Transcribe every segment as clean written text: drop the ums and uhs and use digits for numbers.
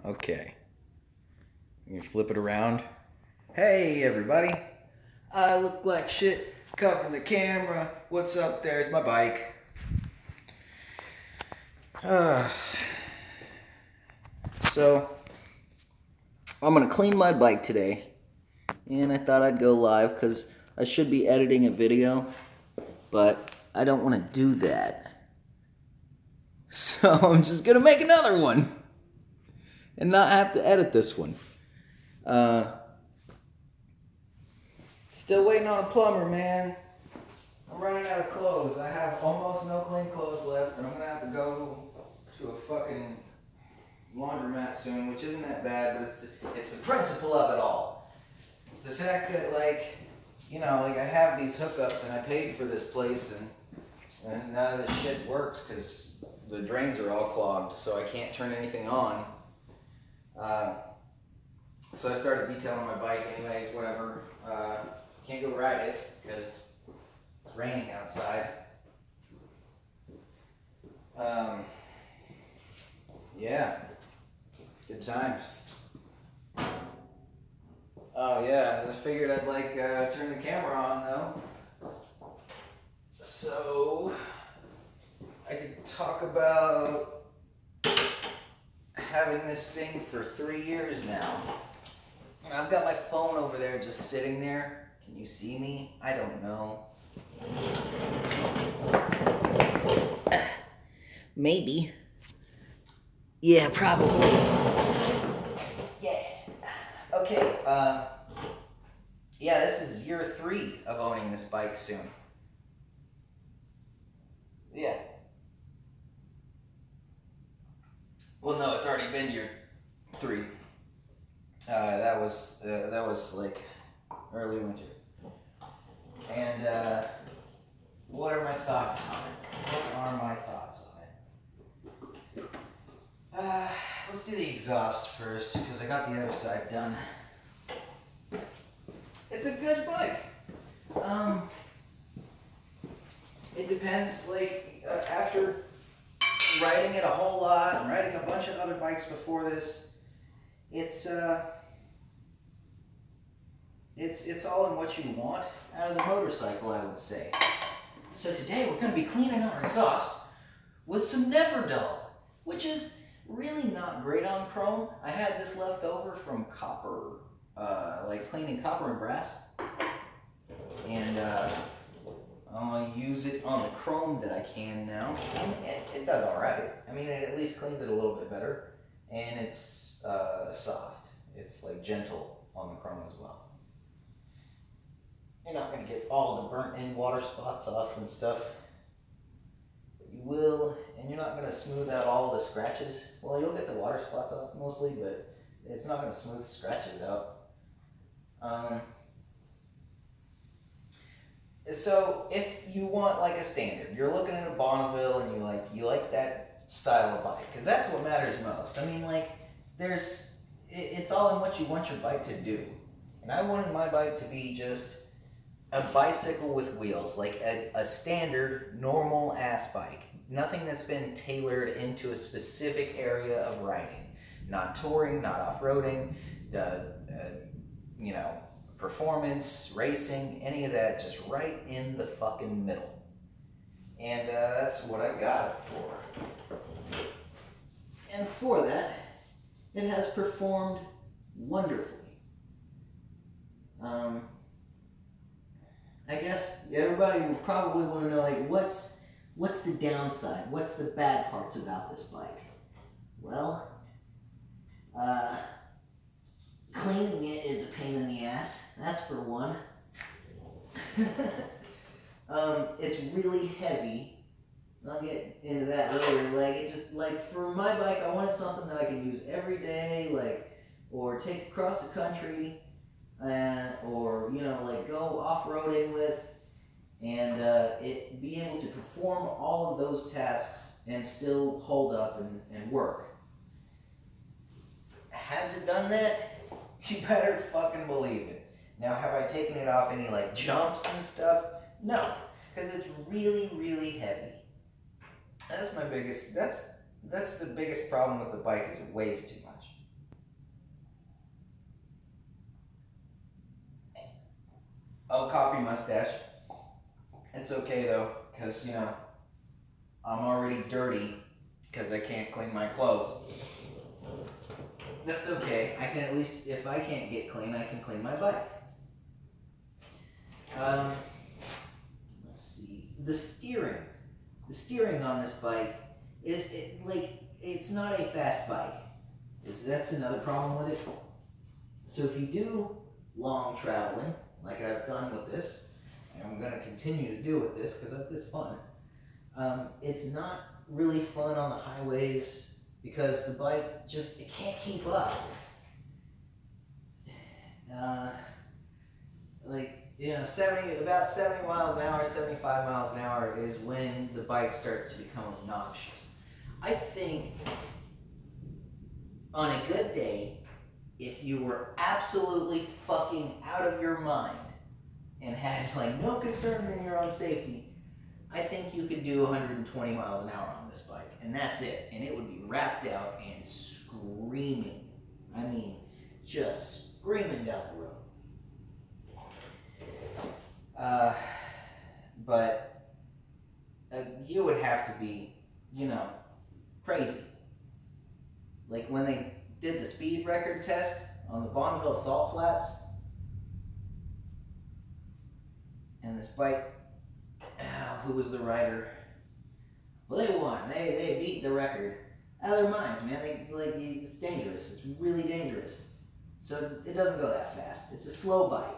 Okay. You flip it around. Hey, everybody. I look like shit covering the camera. What's up? There's my bike. So, I'm going to clean my bike today. And I thought I'd go live because I should be editing a video. But I don't want to do that. So I'm just going to make another one. And not have to edit this one. Still waiting on a plumber, man. I'm running out of clothes. I have almost no clean clothes left, and I'm gonna have to go to a fucking laundromat soon, which isn't that bad, but it's the principle of it all. It's the fact that, like, you know, like I have these hookups and I paid for this place, and none of this shit works because the drains are all clogged, so I can't turn anything on. So I started detailing my bike anyways, whatever. Can't go ride it because it's raining outside. Yeah, good times. Oh yeah, I figured I'd like turn the camera on though. So I could talk about having this thing for 3 years now. And I've got my phone over there just sitting there. Can you see me? I don't know. Maybe. Yeah, probably. Yeah. Okay, yeah, this is year 3 of owning this bike soon. Yeah. Well, no, it's already been year 3. That was like early winter. And what are my thoughts on it? What are my thoughts on it? Let's do the exhaust first because I got the other side done. It's a good bike. It depends. Like after riding it a whole lot and riding a bunch of other bikes before this, it's all in what you want out of the motorcycle, I would say. So today we're going to be cleaning our exhaust with some Neverdull, which is really not great on chrome. I had this left over from copper, like cleaning copper and brass, and I'll use it on the chrome that I can now. And it does all right. I mean, it at least cleans it a little bit better, and it's soft. It's like gentle on the chrome as well. You're not going to get all the burnt-in water spots off and stuff. But you will, and you're not going to smooth out all the scratches. Well, you'll get the water spots off mostly, but it's not going to smooth the scratches out. So if you want like a standard, you're looking at a Bonneville and you like that style of bike, because that's what matters most. I mean, like, it's all in what you want your bike to do. And I wanted my bike to be just a bicycle with wheels, like a standard, normal-ass bike. Nothing that's been tailored into a specific area of riding. Not touring, not off-roading, you know, performance, racing, any of that, just right in the fucking middle. And that's what I got it for. And for that, it has performed wonderfully. I guess everybody will probably want to know, like, what's the downside? What's the bad parts about this bike? Well, cleaning it is a pain in the ass. That's for one. It's really heavy. I'll get into that later. Like, it just, like, for my bike, I wanted something that I could use every day, like, or take across the country. Or, you know, like go off-roading with, and it be able to perform all of those tasks and still hold up and work. Has it done that? You better fucking believe it. Now, have I taken it off any like jumps and stuff? No, because it's really, really heavy. That's my biggest, that's the biggest problem with the bike, is it weighs too much. Oh, coffee mustache. It's okay though, because, you know, I'm already dirty because I can't clean my clothes. That's okay. I can at least, if I can't get clean, I can clean my bike. Let's see. The steering on this bike is it's not a fast bike. That's another problem with it. So if you do long traveling, like I've done with this, and I'm going to continue to do with this because it's fun, it's not really fun on the highways because the bike it can't keep up. About 70 miles an hour, 75 miles an hour is when the bike starts to become obnoxious. I think on a good day, if you were absolutely fucking out of your mind and had like no concern in your own safety, I think you could do 120 miles an hour on this bike, and that's it. And it would be wrapped out and screaming. I mean, just screaming down the road. But you would have to be, you know, crazy. Like when they did the speed record test on the Bonneville salt flats, and this bike, who was the rider? Well, they won. They beat the record out of their minds, man. It's dangerous. It's really dangerous. So it doesn't go that fast. It's a slow bike.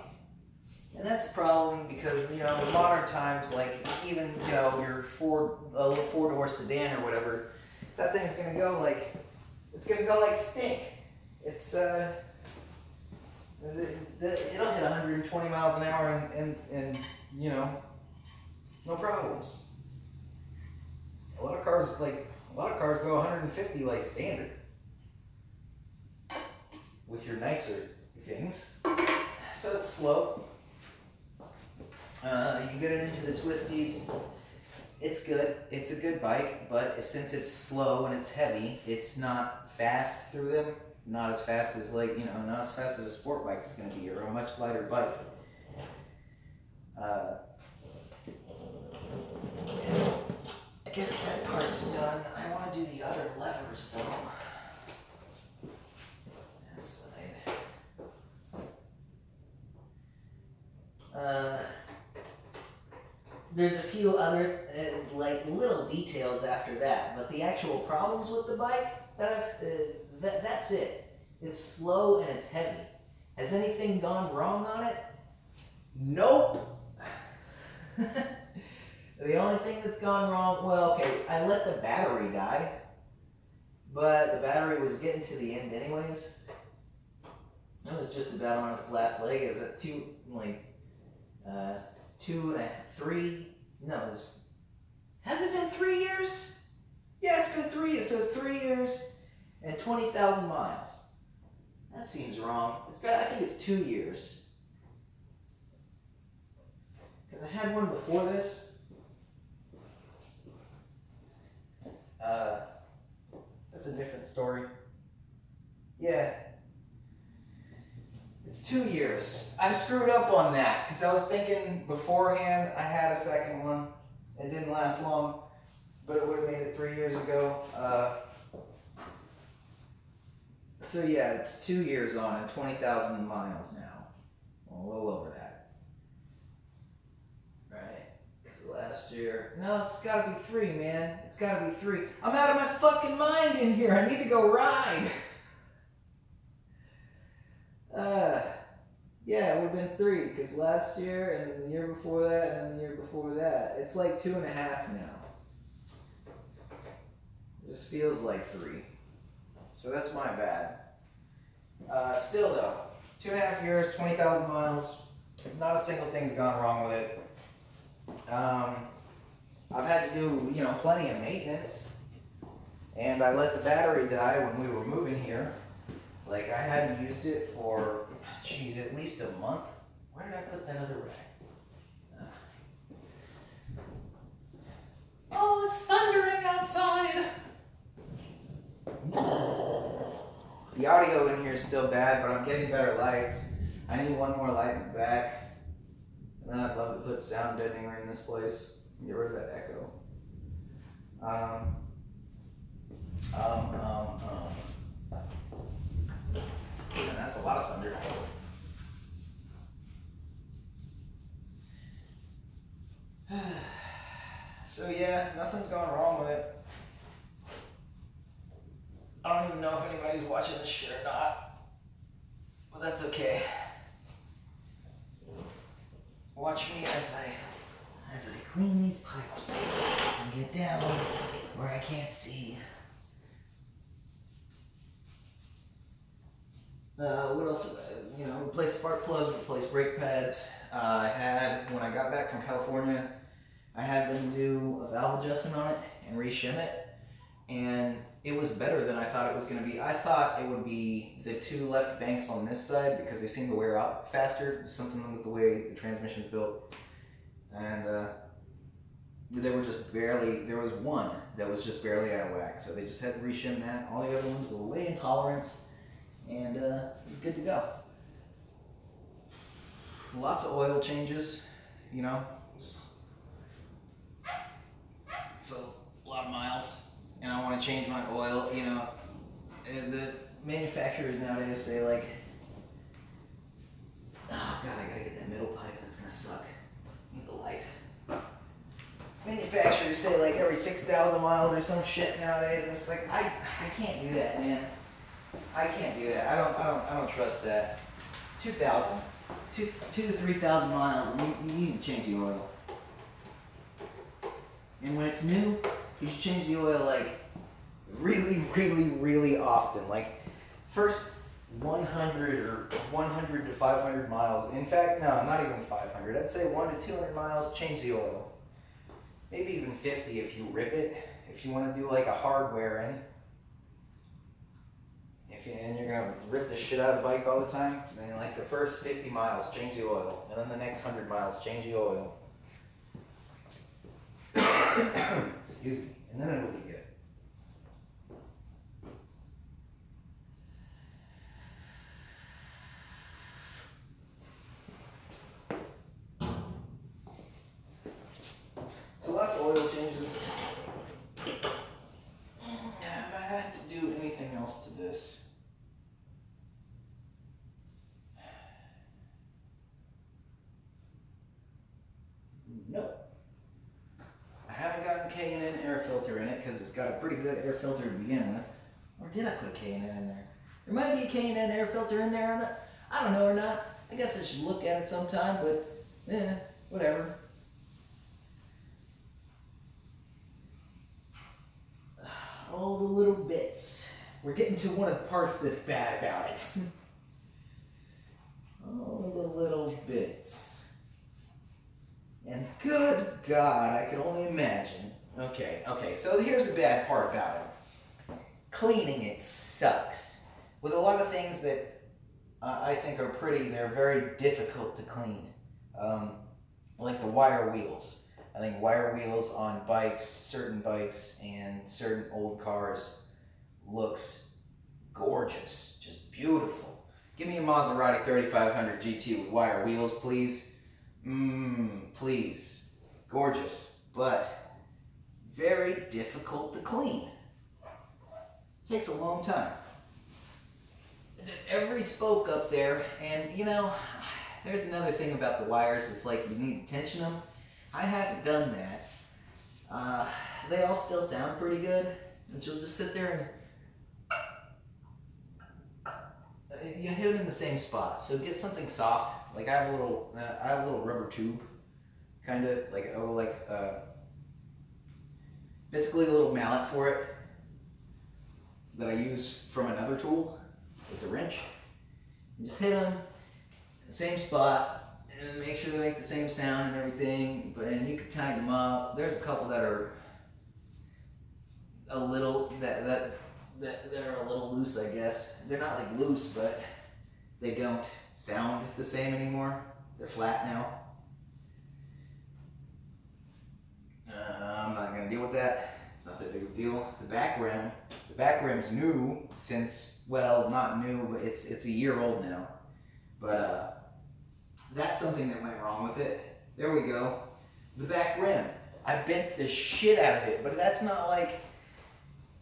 And that's a problem because, you know, in modern times, like even, you know, your four-door sedan or whatever, that thing's gonna go like, it's gonna go like stink. It's it'll hit 120 miles an hour and you know, no problems. A lot of cars go 150 like standard with your nicer things. So it's slow. You get it into the twisties. It's good. It's a good bike, but since it's slow and it's heavy, it's not fast through them. Not as fast as not as fast as a sport bike is going to be, or a much lighter bike. I guess that part's done. I want to do the other levers though. That side. There's a few other like little details after that, but the actual problems with the bike that's it. It's slow and it's heavy. Has anything gone wrong on it? Nope. The only thing that's gone wrong, well, okay, I let the battery die, but the battery was getting to the end anyways. It was just about on its last leg. It was at 3. No, has it been 3 years? Yeah, it's been 3 years. So it's 3 years and 20,000 miles. That seems wrong. I think it's 2 years. Because I had one before this. That's a different story. Yeah. It's 2 years. I screwed up on that because I was thinking beforehand I had a second one. It didn't last long, but it would have made it 3 years ago. So yeah, it's 2 years on and 20,000 miles now. Well, a little over that. Right? Because last year... No, it's got to be 3, man. It's got to be 3. I'm out of my fucking mind in here. I need to go ride. Yeah, it would have been 3, because last year, and then the year before that, and then the year before that. It's like 2.5 now. It just feels like 3. So that's my bad. Still though, 2.5 years, 20,000 miles, not a single thing's gone wrong with it. I've had to do, plenty of maintenance. And I let the battery die when we were moving here. Like, I hadn't used it for, at least a month. Where did I put that other rack? Oh, it's thundering outside! The audio in here is still bad, but I'm getting better lights. I need one more light in the back. And then I'd love to put sound deadening in this place. Get rid of that echo. And that's a lot of thunder. So yeah, nothing's going wrong with it. I don't even know if anybody's watching this shit or not, but that's okay. Watch me as I clean these pipes and get down where I can't see. What else? Replace spark plug, replace brake pads. I had, when I got back from California, I had them do a valve adjustment on it and re-shim it, and it was better than I thought it was going to be. I thought it would be the two left banks on this side because they seem to wear out faster. Something with the way the transmission is built, and they were just barely. There was one that was just barely out of whack, so they just had to re-shim that. All the other ones were way in tolerance, and it was good to go. Lots of oil changes, so a lot of miles. And I want to change my oil, and the manufacturers nowadays say like, oh god, I gotta get that middle pipe, that's gonna suck. Need the light. Manufacturers say like every 6,000 miles or some shit nowadays, and it's like, I can't do that, man. I can't do that. I don't trust that. 2,000, 2,000 to 3,000 miles, you need to change the oil. And when it's new, you should change the oil like really, really, really often. Like first 100 or 100 to 500 miles. In fact, no, not even 500. I'd say 100 to 200 miles, change the oil. Maybe even 50 if you rip it. If you want to do like a hard wear in. And you're going to rip the shit out of the bike all the time, then like the first 50 miles, change the oil. And then the next 100 miles, change the oil. Excuse me. And then it'll be good. So lots of oil changes. Have I had to do anything else to this? Nope. I haven't gotten the K&N air filter in it because it's got a pretty good air filter to begin with. Or did I put a K&N in there? There might be a K&N air filter in there or not. I don't know or not. I guess I should look at it sometime, but whatever. All the little bits. We're getting to one of the parts that's bad about it. All the little bits. And good God, I can only imagine. Okay, so here's the bad part about it. Cleaning it sucks. With a lot of things that I think are pretty, they're very difficult to clean. Like the wire wheels. I think wire wheels on bikes, certain bikes, and certain old cars looks gorgeous. Just beautiful. Give me a Maserati 3500 GT with wire wheels, please. Please. Gorgeous, but very difficult to clean. Takes a long time. Every spoke up there, and there's another thing about the wires, it's like you need to tension them. I haven't done that. They all still sound pretty good, but you'll just sit there and you hit them in the same spot. So get something soft. Like I have a little rubber tube, kind of basically a little mallet for it that I use from another tool. It's a wrench. You just hit them in the same spot and make sure they make the same sound and everything. And you can tighten them up. There's a couple that are a little that are a little loose, I guess. They're not like loose, but they don't sound the same anymore. They're flat now. I'm not gonna deal with that. It's not that big of a deal. The back rim's new since, well, not new, but it's a year old now. But that's something that went wrong with it. There we go. The back rim. I bent the shit out of it, but that's not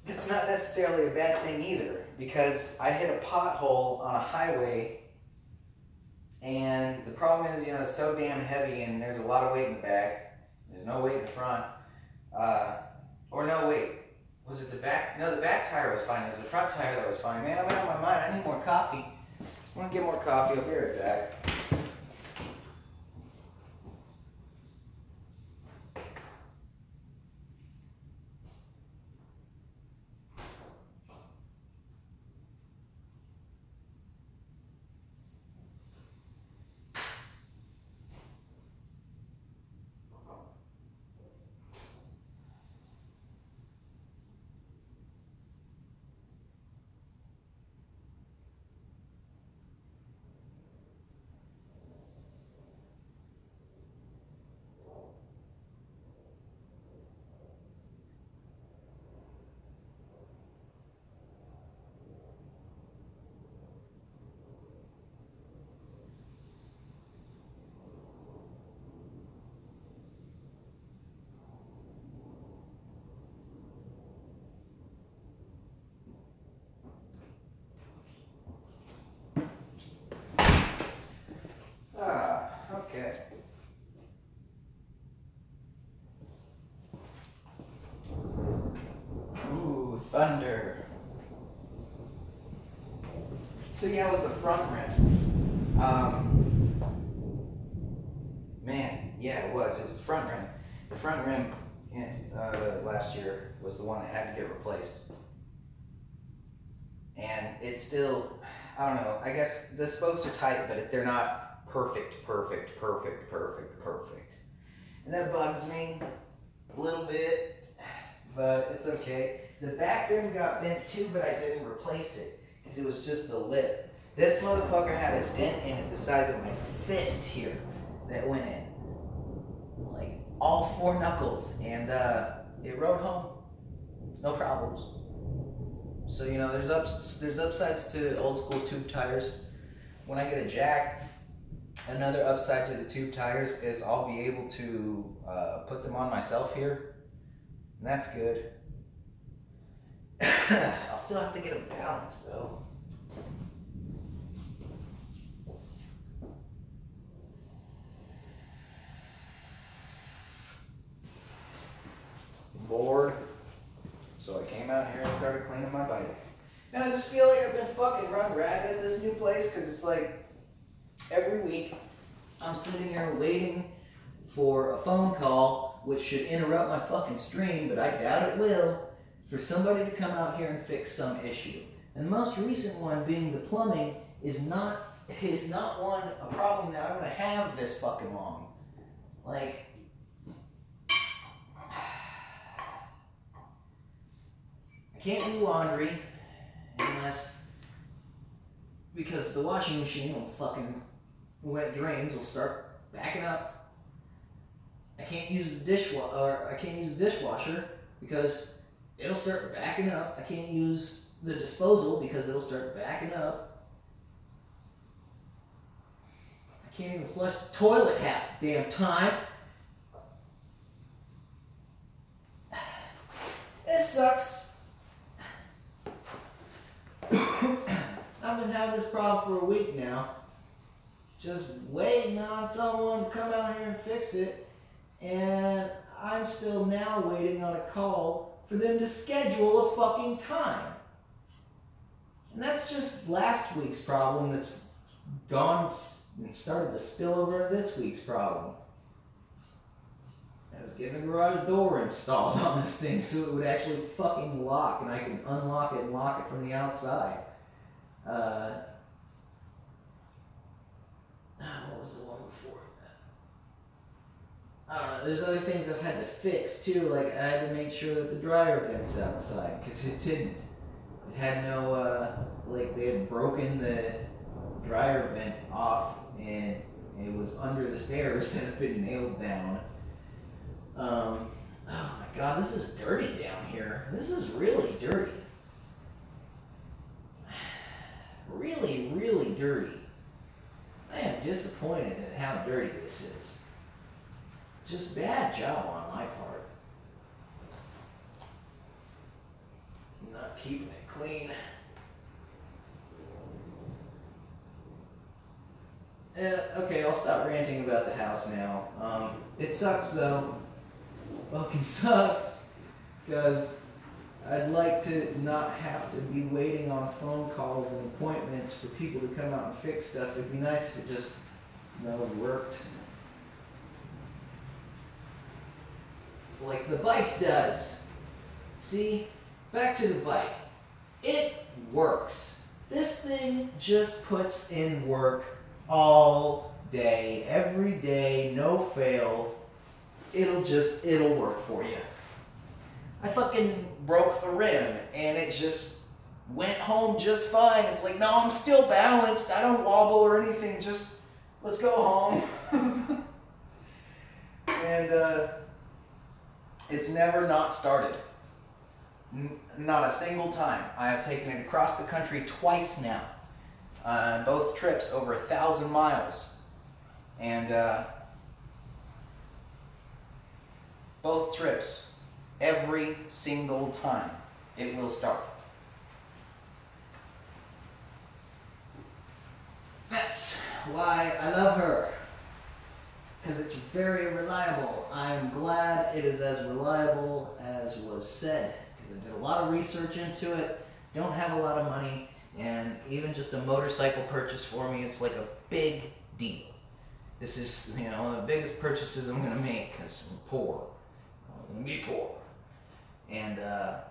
necessarily a bad thing either, because I hit a pothole on a highway, and the problem is, it's so damn heavy and there's a lot of weight in the back. There's no weight in the front. Or no, wait. Was it the back? No, the back tire was fine. It was the front tire that was fine. Man, I'm out of my mind. I need more coffee. Just want to get more coffee. I'll be right back. Okay. Ooh, thunder. So yeah, it was the front rim. Man, yeah, it was. It was the front rim. The front rim last year was the one that had to get replaced. And it's still, I don't know, I guess the spokes are tight, but they're not perfect. And that bugs me a little bit, but it's okay. The back rim got bent too, but I didn't replace it because it was just the lip. This motherfucker had a dent in it the size of my fist here that went in. Like all 4 knuckles, and it rode home. No problems. So, there's upsides to old school tube tires. When I get a jack, another upside to the tube tires is I'll be able to put them on myself here, and that's good. I'll still have to get them balanced though. Bored. So I came out here and started cleaning my bike. And I just feel like I've been fucking run ragged at this new place, because it's like every week I'm sitting here waiting for a phone call, which should interrupt my fucking stream, but I doubt it will, for somebody to come out here and fix some issue. And the most recent one being the plumbing is not a problem that I'm gonna have this fucking long. Like, I can't do laundry because the washing machine will fucking, when it drains, will start backing up. I can't use the dishwasher because it'll start backing up. I can't use the disposal because it'll start backing up. I can't even flush the toilet half the damn time. It sucks. I've been having this problem for a week now. Just waiting on someone to come out here and fix it. And I'm still now waiting on a call for them to schedule a fucking time. And that's just last week's problem that's gone and started to spill over into this week's problem. I was getting a garage door installed on this thing so it would actually fucking lock, and I can unlock it and lock it from the outside. What was the one before that? I don't know, there's other things I've had to fix too, like I had to make sure that the dryer vent's outside, because it didn't. It had no, like they had broken the dryer vent off, and it was under the stairs that have been nailed down. Oh my god, this is dirty down here. This is really dirty. Really, really dirty. I am disappointed at how dirty this is. Just bad job on my part. Not keeping it clean. Okay, I'll stop ranting about the house now. It sucks though. Fucking sucks. Because I'd like to not have to be waiting on phone calls and appointments for people to come out and fix stuff. It'd be nice if it just, worked. Like the bike does. See? Back to the bike. It works. This thing just puts in work all day, every day, no fail. It'll work for you. I fucking broke the rim and it just went home just fine. It's like, no, I'm still balanced. I don't wobble or anything. Just, let's go home. And it's never not started. Not a single time. I have taken it across the country twice now. Both trips over 1,000 miles. And both trips, every single time, it will start. That's why I love her. Because it's very reliable. I'm glad it is as reliable as was said. Because I did a lot of research into it, don't have a lot of money, and even just a motorcycle purchase for me, it's like a big deal. This is, one of the biggest purchases I'm going to make because I'm poor. I'm going to be poor. And I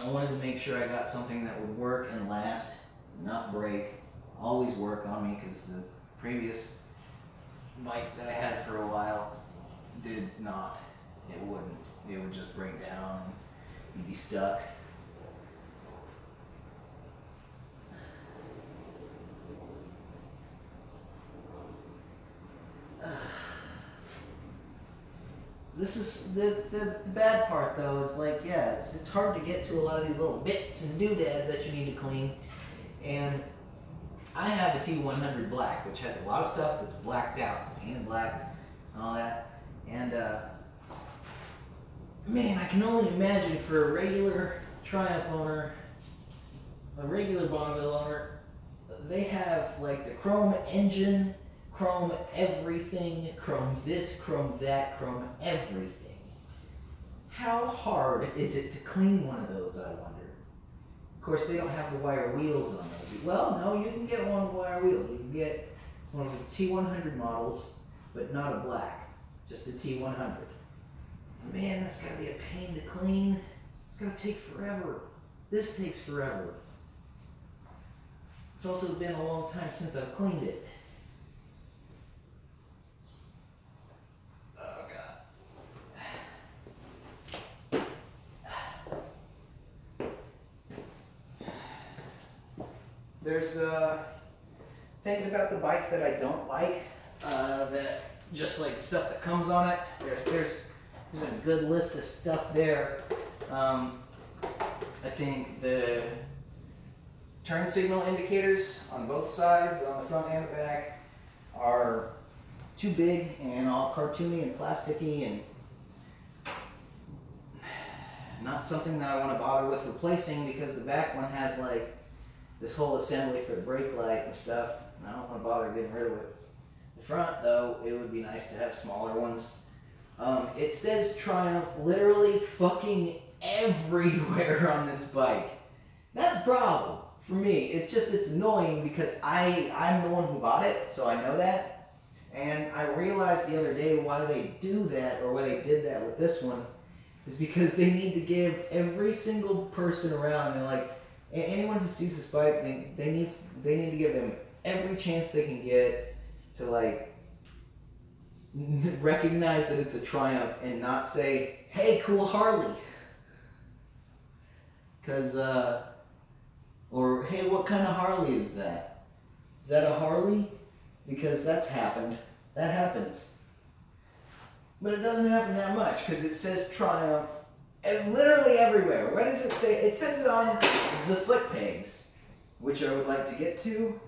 wanted to make sure I got something that would work and last, not break, always work on me, because the previous bike that I had for a while did not. It wouldn't. It would just break down and you'd be stuck. This is the bad part though, is like, yeah, it's hard to get to a lot of these little bits and doodads that you need to clean. And I have a T100 black, which has a lot of stuff that's blacked out, painted black and all that. And man, I can only imagine for a regular Triumph owner, a regular Bonneville owner, they have like the chrome engine, chrome everything, chrome this, chrome that, chrome everything. How hard is it to clean one of those, I wonder? Of course, they don't have the wire wheels on those. Well, no, you can get one wire wheel. You can get one of the T100 models, but not a black, just a T100. Man, that's gotta be a pain to clean. It's gonna take forever. This takes forever. It's also been a long time since I've cleaned it. Oh God. There's things about the bike that I don't like. That just like stuff that comes on it. There's a good list of stuff there. I think the turn signal indicators on both sides, on the front and the back, are too big and all cartoony and plasticky and not something that I want to bother with replacing, because the back one has like this whole assembly for the brake light and stuff, and I don't want to bother getting rid of it. The front though, it would be nice to have smaller ones. It says Triumph literally fucking everywhere on this bike. That's a problem for me. It's annoying because I'm the one who bought it, so I know that. And I realized the other day why they do that, or why they did that with this one, is because they need to give every single person around, they're like, anyone who sees this bike, they need to give them every chance they can get to like recognize that it's a Triumph and not say, hey, cool Harley. Because, or hey, what kind of Harley is that? Is that a Harley? Because that's happened. That happens. But it doesn't happen that much, because it says Triumph and literally everywhere. What does it say? It says it on the foot pegs, which I would like to get to.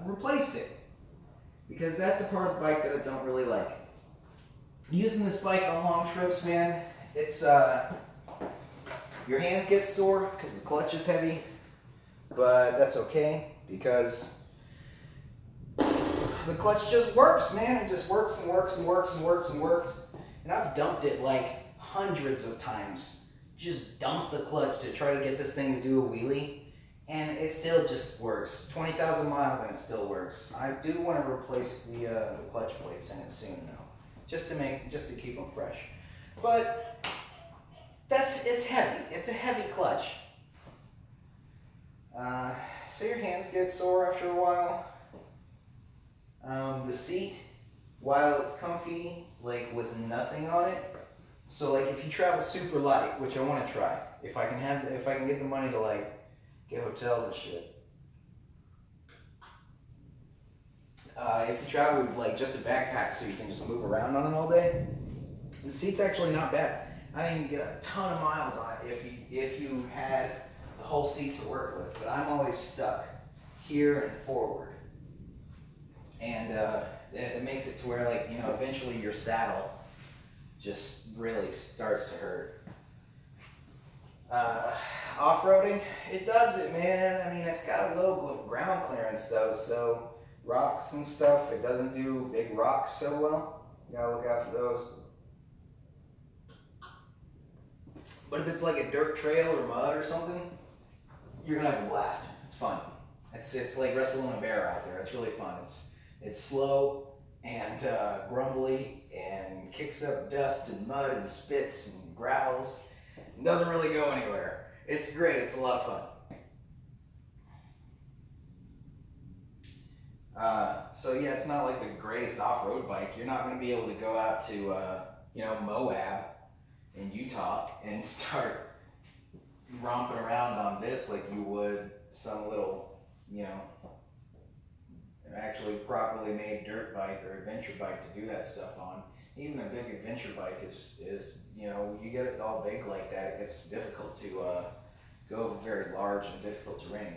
Replace it. Because that's a part of the bike that I don't really like. using this bike on long trips, man, it's your hands get sore because the clutch is heavy, but that's okay because the clutch just works, man. It just works and works and works and works and works. And I've dumped it like hundreds of times. Just dump the clutch to try to get this thing to do a wheelie, and it still just works. 20,000 miles and it still works. I do want to replace the clutch plates in it soon though, just to keep them fresh. But it's heavy. It's a heavy clutch. So your hands get sore after a while. The seat, while it's comfy, like with nothing on it. So like if you travel super light, which I want to try, if I can get the money to like get hotels and shit. If you travel with like just a backpack so you can just move around on it all day, the seat's actually not bad. I think you get a ton of miles on it if you had the whole seat to work with. But I'm always stuck here and forward, and it makes it to where, like, you know, eventually your saddle just really starts to hurt. Off-roading, it does it, man. I mean, it's got a low ground clearance though, so rocks and stuff, it doesn't do big rocks so well. You gotta look out for those. But if it's like a dirt trail or mud or something, you're gonna have a blast. It's fun. It's like wrestling a bear out there. It's really fun. It's slow and grumbly and kicks up dust and mud and spits and growls and doesn't really go anywhere. It's great. It's a lot of fun. So yeah, it's not like the greatest off-road bike. You're not going to be able to go out to you know, Moab in Utah and start romping around on this like you would some little, you know, actually properly made dirt bike or adventure bike to do that stuff on. Even a big adventure bike is, you know, you get it all big like that, it gets difficult to go over very large and difficult terrain.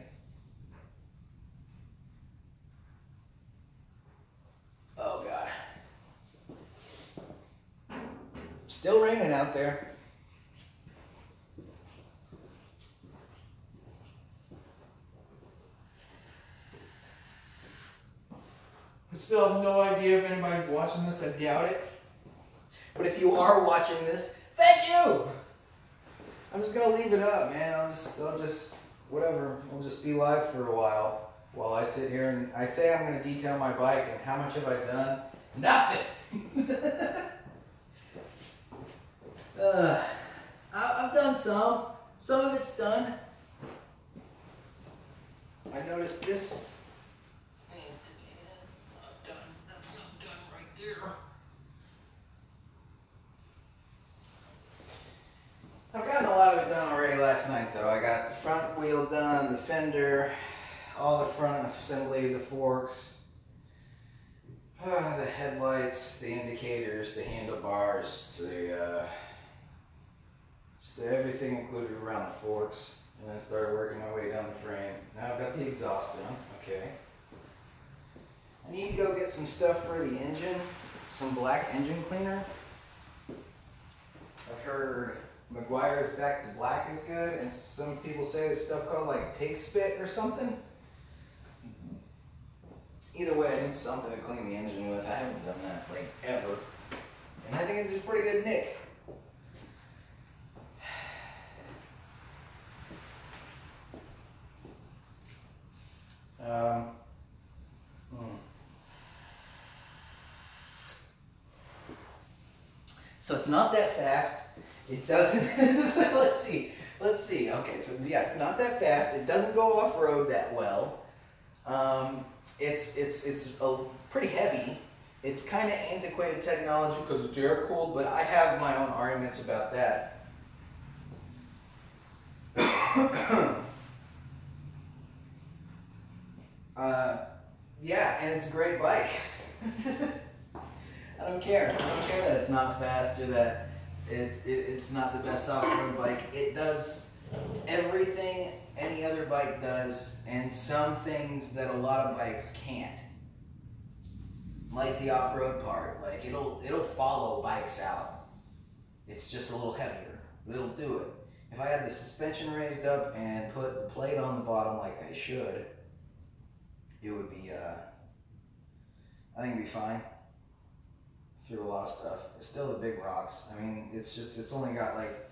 Oh God. Still raining out there. I still have no idea if anybody's watching this. I doubt it. But if you are watching this, thank you! I'm just gonna leave it up, man. I'll just whatever. We'll just be live for a while I sit here and I say I'm gonna detail my bike, and how much have I done? Nothing! I've done some. Some of it's done. I noticed this needs to be not done. That's not done right there. I've gotten a lot of it done already last night though. I got the front wheel done, the fender, all the front assembly, the forks, the headlights, the indicators, the handlebars, everything included around the forks. And then started working my way down the frame. Now I've got the exhaust done. Okay. I need to go get some stuff for the engine, some black engine cleaner. I've heard McGuire's Back to Black is good, and some people say there's stuff called like pig spit or something. Either way, I need something to clean the engine with. I haven't done that like ever, and I think it's a pretty good nick. So it's not that fast. It doesn't. Let's see. Okay, so yeah, it's not that fast. It doesn't go off road that well. It's pretty heavy. It's kind of antiquated technology because it's air cooled, but I have my own arguments about that. Yeah, and it's a great bike. I don't care. I don't care that it's not fast or that it's not the best off-road bike. It does everything any other bike does, and some things that a lot of bikes can't. like the off-road part. Like it'll follow bikes out. It's just a little heavier, but it'll do it. If I had the suspension raised up and put the plate on the bottom like I should, it would be, I think it'd be fine. Through a lot of stuff. It's still the big rocks. I mean, it's only got like,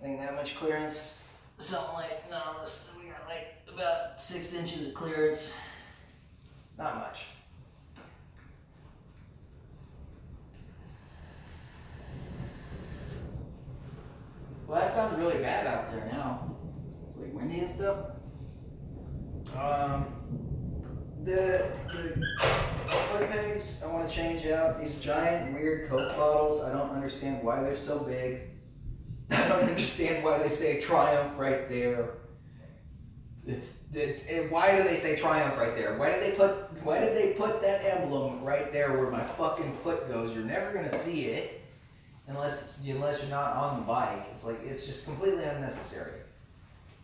I think that much clearance. Something like, no, we got like about 6 inches of clearance. Not much. Well, that sounds really bad out there now. It's like windy and stuff. The foot pegs I want to change out. These giant weird Coke bottles. I don't understand why they're so big. I don't understand why they say Triumph right there. Why do they say Triumph right there? Why did they put that emblem right there where my fucking foot goes? You're never gonna see it unless you're not on the bike. It's just completely unnecessary. It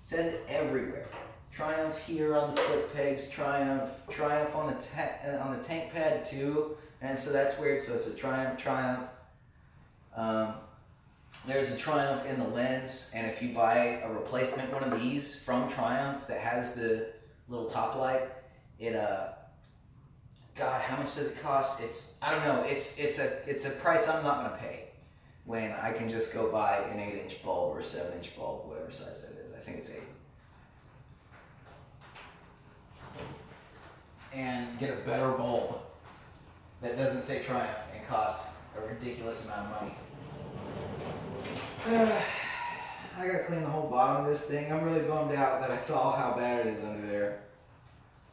says it everywhere. Triumph here on the foot pegs. Triumph on the tank pad too. And so that's weird. So it's a Triumph. There's a Triumph in the lens, and if you buy a replacement one of these from Triumph that has the little top light, God, how much does it cost? I don't know. It's a price I'm not gonna pay when I can just go buy an 8-inch bulb or a 7-inch bulb, whatever size that is. I think it's 8. And get a better bulb that doesn't say Triumph and cost a ridiculous amount of money. I gotta clean the whole bottom of this thing. I'm really bummed out that I saw how bad it is under there.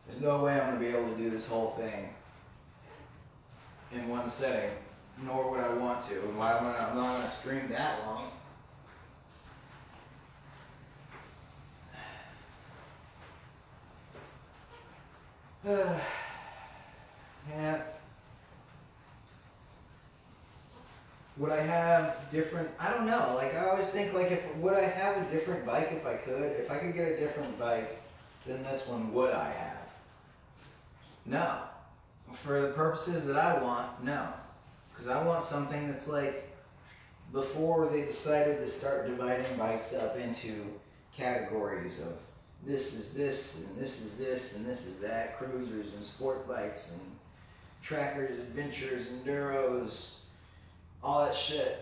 There's no way I'm gonna be able to do this whole thing in one setting, nor would I want to. I'm not gonna stream that long. Yeah. Would I have different, I don't know, like I always think like would I have a different bike if I could get a different bike than this one, would I have? No. For the purposes that I want, no. Because I want something that's like, before they decided to start dividing bikes up into categories of this is this, and this is this, and this is that, cruisers and sport bikes and trackers, adventures, enduros, all that shit.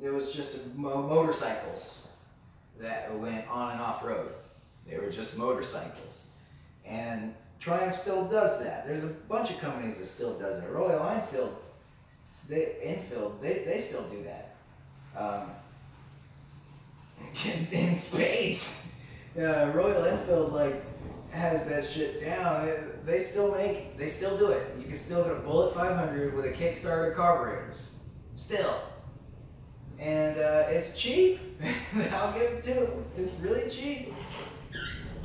It was just motorcycles that went on and off road. They were just motorcycles. And Triumph still does that. There's a bunch of companies that still does it. Royal Enfield, they still do that. In spades. Royal Enfield like has that shit down. They still do it. You can still get a Bullet 500 with a Kickstarter carburetors. Still. And it's cheap. I'll give it to them. It's really cheap.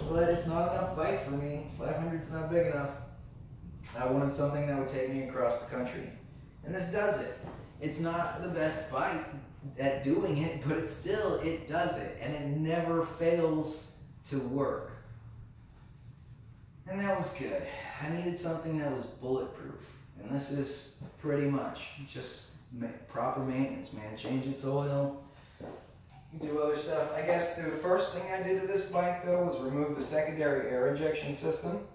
But it's not enough bike for me. 500's not big enough. I wanted something that would take me across the country. And this does it. It's not the best bike at doing it, but it does it. And it never fails to work. And that was good. I needed something that was bulletproof. And this is pretty much just proper maintenance, man. Change its oil, do other stuff. I guess the first thing I did to this bike, though, was remove the secondary air injection system.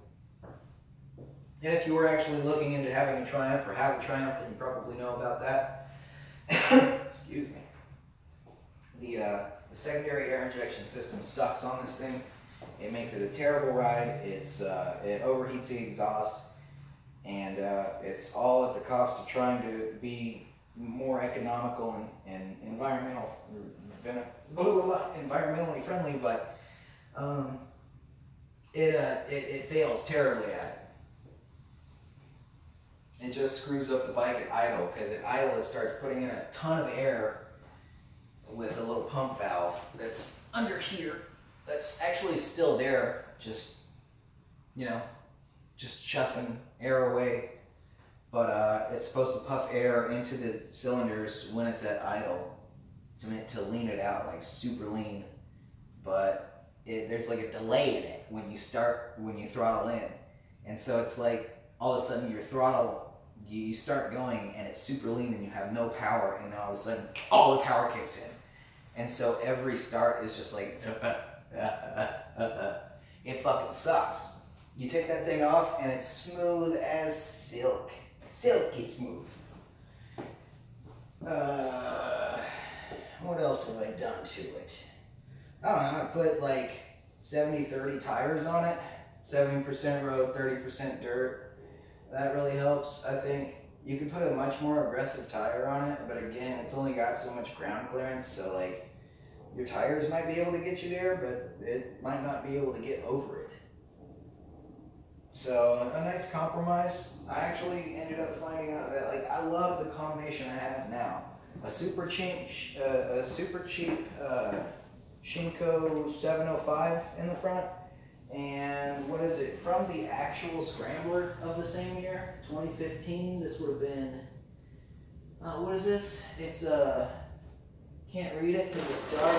And if you were actually looking into having a Triumph or have a Triumph, then you probably know about that. Excuse me. The secondary air injection system sucks on this thing. It makes it a terrible ride. It overheats the exhaust, and it's all at the cost of trying to be more economical and environmentally friendly. But it fails terribly at it. It just screws up the bike at idle, because at idle it starts putting in a ton of air with a little pump valve that's under here. That's actually still there, just chuffing air away. But it's supposed to puff air into the cylinders when it's at idle to lean it out, like super lean. But there's like a delay in it when you throttle in. And so it's like all of a sudden your throttle, you start going and it's super lean and you have no power, and then all of a sudden all the power kicks in. And so every start is just like, it fucking sucks. You take that thing off and it's smooth as silk. Silky smooth. What else have I done to it? I don't know, I put like 70-30 tires on it. 70% road, 30% dirt. That really helps, I think. You can put a much more aggressive tire on it, but again, it's only got so much ground clearance, so like, your tires might be able to get you there, but it might not be able to get over it. So, a nice compromise. I actually ended up finding out that, like, I love the combination I have now. A super cheap Shinko 705 in the front, and what is it, from the actual Scrambler of the same year, 2015, this would have been, what is this? It's, can't read it because it's dark.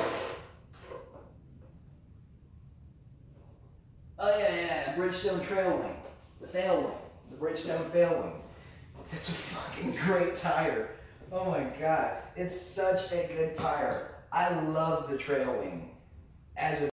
Oh yeah, Bridgestone Trail Wing, the Fail Wing, the Bridgestone Fail Wing. That's a fucking great tire. Oh my god, it's such a good tire. I love the Trail Wing as a